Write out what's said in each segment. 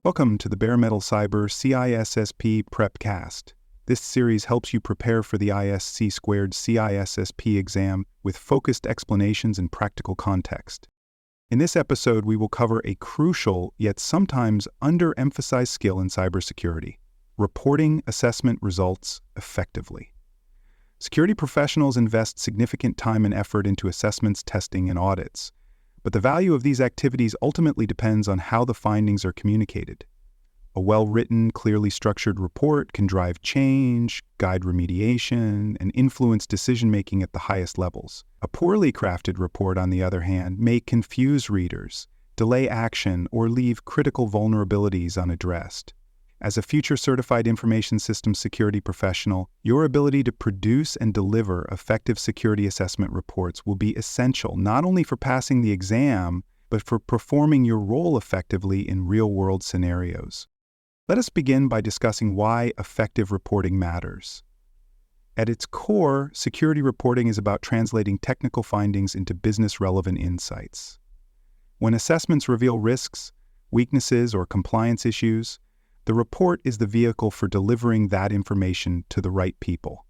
Welcome to the Bare Metal Cyber CISSP Prepcast. This series helps you prepare for the ISC Squared CISSP exam with focused explanations and practical context. In this episode, we will cover a crucial yet sometimes underemphasized skill in cybersecurity: reporting assessment results effectively. Security professionals invest significant time and effort into assessments, testing, and audits. But the value of these activities ultimately depends on how the findings are communicated. A well-written, clearly structured report can drive change, guide remediation, and influence decision-making at the highest levels. A poorly crafted report, on the other hand, may confuse readers, delay action, or leave critical vulnerabilities unaddressed. As a future certified information systems security professional, your ability to produce and deliver effective security assessment reports will be essential not only for passing the exam, but for performing your role effectively in real-world scenarios. Let us begin by discussing why effective reporting matters. At its core, security reporting is about translating technical findings into business-relevant insights. When assessments reveal risks, weaknesses, or compliance issues, the report is the vehicle for delivering that information to the right people.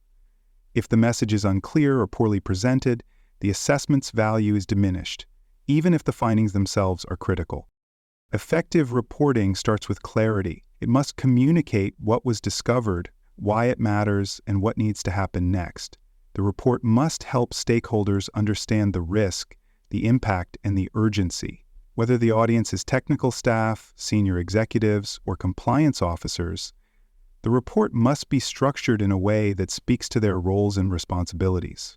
If the message is unclear or poorly presented, the assessment's value is diminished, even if the findings themselves are critical. Effective reporting starts with clarity. It must communicate what was discovered, why it matters, and what needs to happen next. The report must help stakeholders understand the risk, the impact, and the urgency. Whether the audience is technical staff, senior executives, or compliance officers, the report must be structured in a way that speaks to their roles and responsibilities.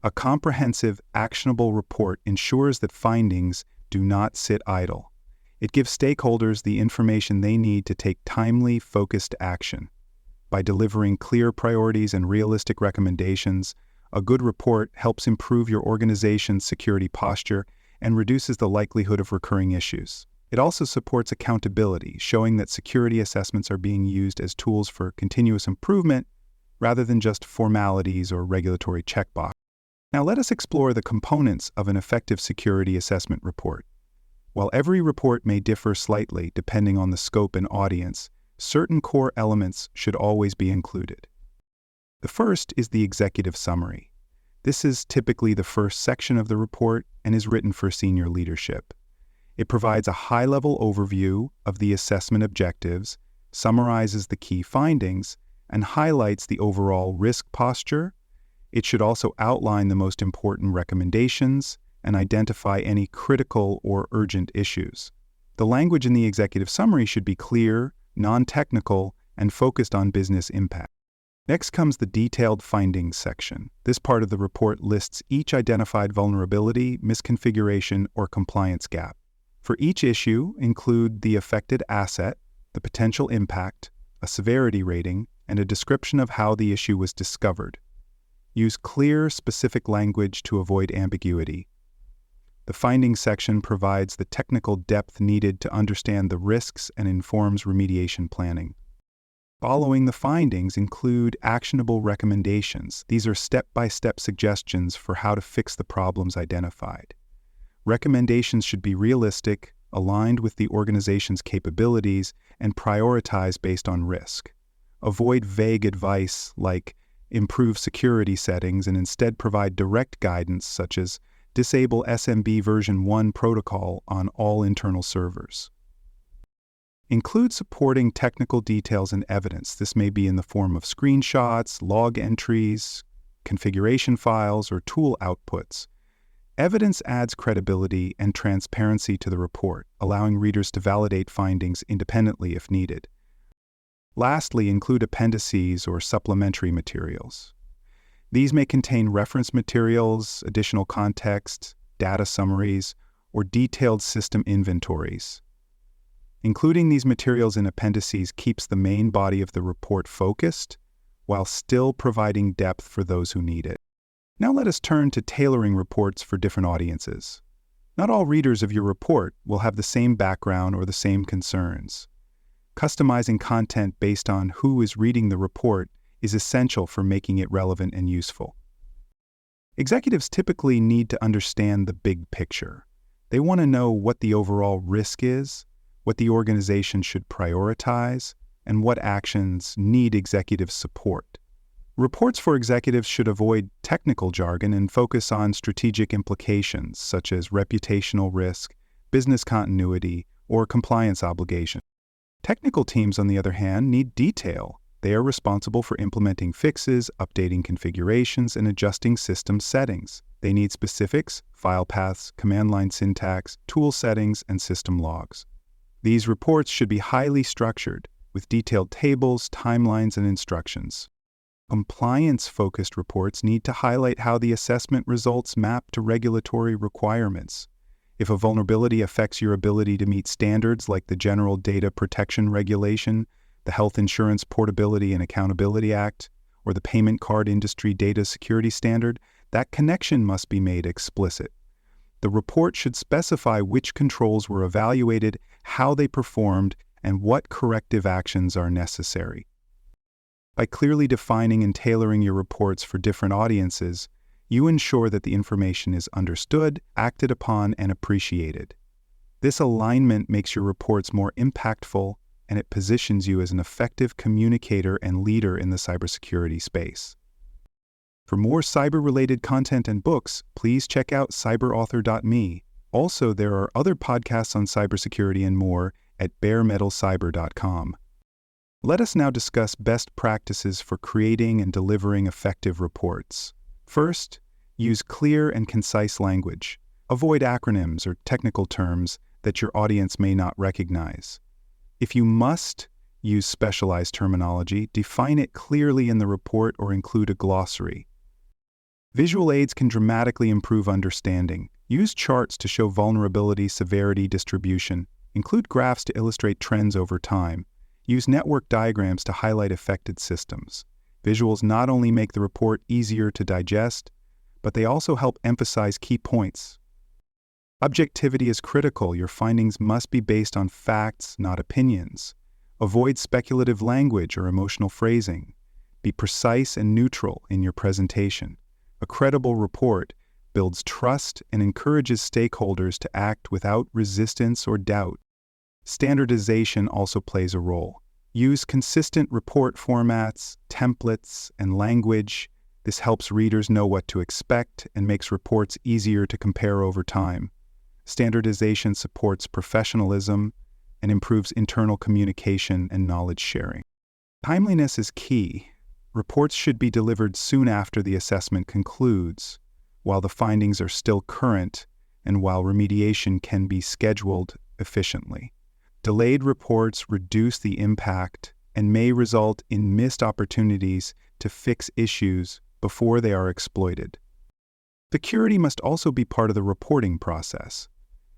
A comprehensive, actionable report ensures that findings do not sit idle. It gives stakeholders the information they need to take timely, focused action. By delivering clear priorities and realistic recommendations, a good report helps improve your organization's security posture and reduces the likelihood of recurring issues. It also supports accountability, showing that security assessments are being used as tools for continuous improvement rather than just formalities or regulatory checkbox. Now let us explore the components of an effective security assessment report. While every report may differ slightly depending on the scope and audience, certain core elements should always be included. The first is the executive summary. This is typically the first section of the report and is written for senior leadership. It provides a high-level overview of the assessment objectives, summarizes the key findings, and highlights the overall risk posture. It should also outline the most important recommendations and identify any critical or urgent issues. The language in the executive summary should be clear, non-technical, and focused on business impact. Next comes the detailed findings section. This part of the report lists each identified vulnerability, misconfiguration, or compliance gap. For each issue, include the affected asset, the potential impact, a severity rating, and a description of how the issue was discovered. Use clear, specific language to avoid ambiguity. The findings section provides the technical depth needed to understand the risks and informs remediation planning. Following the findings include actionable recommendations. These are step-by-step suggestions for how to fix the problems identified. Recommendations should be realistic, aligned with the organization's capabilities, and prioritized based on risk. Avoid vague advice like improve security settings and instead provide direct guidance such as disable SMB version 1 protocol on all internal servers. Include supporting technical details and evidence. This may be in the form of screenshots, log entries, configuration files, or tool outputs. Evidence adds credibility and transparency to the report, allowing readers to validate findings independently if needed. Lastly, include appendices or supplementary materials. These may contain reference materials, additional context, data summaries, or detailed system inventories. Including these materials in appendices keeps the main body of the report focused, while still providing depth for those who need it. Now let us turn to tailoring reports for different audiences. Not all readers of your report will have the same background or the same concerns. Customizing content based on who is reading the report is essential for making it relevant and useful. Executives typically need to understand the big picture. They want to know what the overall risk is, what the organization should prioritize, and what actions need executive support. Reports for executives should avoid technical jargon and focus on strategic implications such as reputational risk, business continuity, or compliance obligation. Technical teams, on the other hand, need detail. They are responsible for implementing fixes, updating configurations, and adjusting system settings. They need specifics, file paths, command line syntax, tool settings, and system logs. These reports should be highly structured, with detailed tables, timelines, and instructions. Compliance-focused reports need to highlight how the assessment results map to regulatory requirements. If a vulnerability affects your ability to meet standards like the General Data Protection Regulation, the Health Insurance Portability and Accountability Act, or the Payment Card Industry Data Security Standard, that connection must be made explicit. The report should specify which controls were evaluated, how they performed, and what corrective actions are necessary. By clearly defining and tailoring your reports for different audiences, you ensure that the information is understood, acted upon, and appreciated. This alignment makes your reports more impactful, and it positions you as an effective communicator and leader in the cybersecurity space. For more cyber-related content and books, please check out cyberauthor.me. Also, there are other podcasts on cybersecurity and more at baremetalcyber.com. Let us now discuss best practices for creating and delivering effective reports. First, use clear and concise language. Avoid acronyms or technical terms that your audience may not recognize. If you must use specialized terminology, define it clearly in the report or include a glossary. Visual aids can dramatically improve understanding. Use charts to show vulnerability, severity, distribution. Include graphs to illustrate trends over time. Use network diagrams to highlight affected systems. Visuals not only make the report easier to digest, but they also help emphasize key points. Objectivity is critical. Your findings must be based on facts, not opinions. Avoid speculative language or emotional phrasing. Be precise and neutral in your presentation. A credible report builds trust and encourages stakeholders to act without resistance or doubt. Standardization also plays a role. Use consistent report formats, templates, and language. This helps readers know what to expect and makes reports easier to compare over time. Standardization supports professionalism and improves internal communication and knowledge sharing. Timeliness is key. Reports should be delivered soon after the assessment concludes, while the findings are still current and while remediation can be scheduled efficiently. Delayed reports reduce the impact and may result in missed opportunities to fix issues before they are exploited. Security must also be part of the reporting process.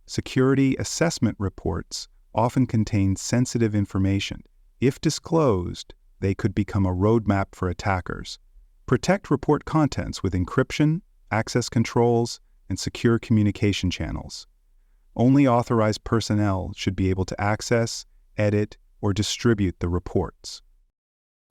Security assessment reports often contain sensitive information. If disclosed, they could become a roadmap for attackers. Protect report contents with encryption, access controls, and secure communication channels. Only authorized personnel should be able to access, edit, or distribute the reports.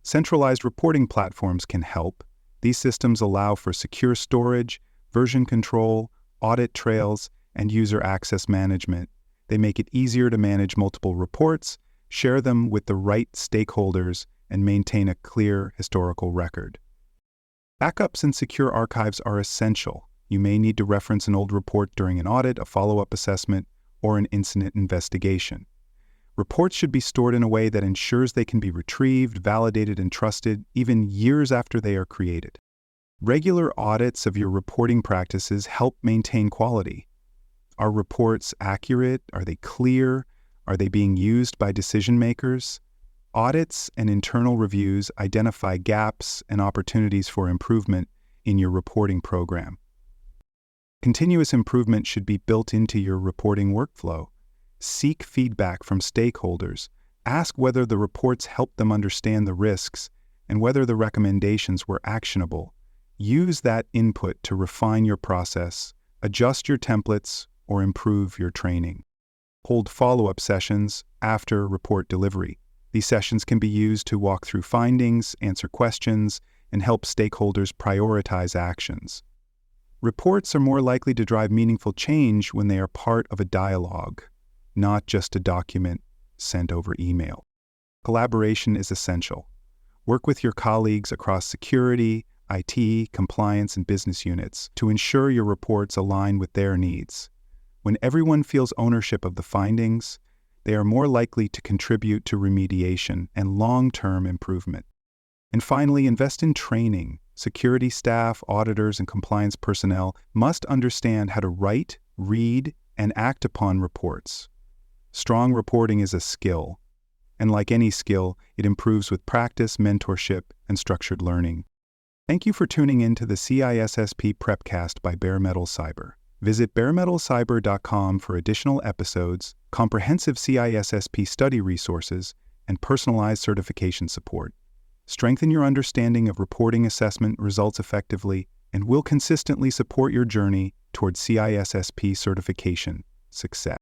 Centralized reporting platforms can help. These systems allow for secure storage, version control, audit trails, and user access management. They make it easier to manage multiple reports, share them with the right stakeholders, and maintain a clear historical record. Backups and secure archives are essential. You may need to reference an old report during an audit, a follow-up assessment, or an incident investigation. Reports should be stored in a way that ensures they can be retrieved, validated, and trusted even years after they are created. Regular audits of your reporting practices help maintain quality. Are reports accurate? Are they clear? Are they being used by decision makers? Audits and internal reviews identify gaps and opportunities for improvement in your reporting program. Continuous improvement should be built into your reporting workflow. Seek feedback from stakeholders. Ask whether the reports help them understand the risks and whether the recommendations were actionable. Use that input to refine your process, adjust your templates, or improve your training. Hold follow-up sessions after report delivery. These sessions can be used to walk through findings, answer questions, and help stakeholders prioritize actions. Reports are more likely to drive meaningful change when they are part of a dialogue, not just a document sent over email. Collaboration is essential. Work with your colleagues across security, IT, compliance, and business units to ensure your reports align with their needs. When everyone feels ownership of the findings, they are more likely to contribute to remediation and long-term improvement. And finally, invest in training. Security staff, auditors, and compliance personnel must understand how to write, read, and act upon reports. Strong reporting is a skill, and like any skill, it improves with practice, mentorship, and structured learning. Thank you for tuning in to the CISSP Prepcast by Bare Metal Cyber. Visit baremetalcyber.com for additional episodes, comprehensive CISSP study resources, and personalized certification support. Strengthen your understanding of reporting assessment results effectively, and will consistently support your journey towards CISSP certification success.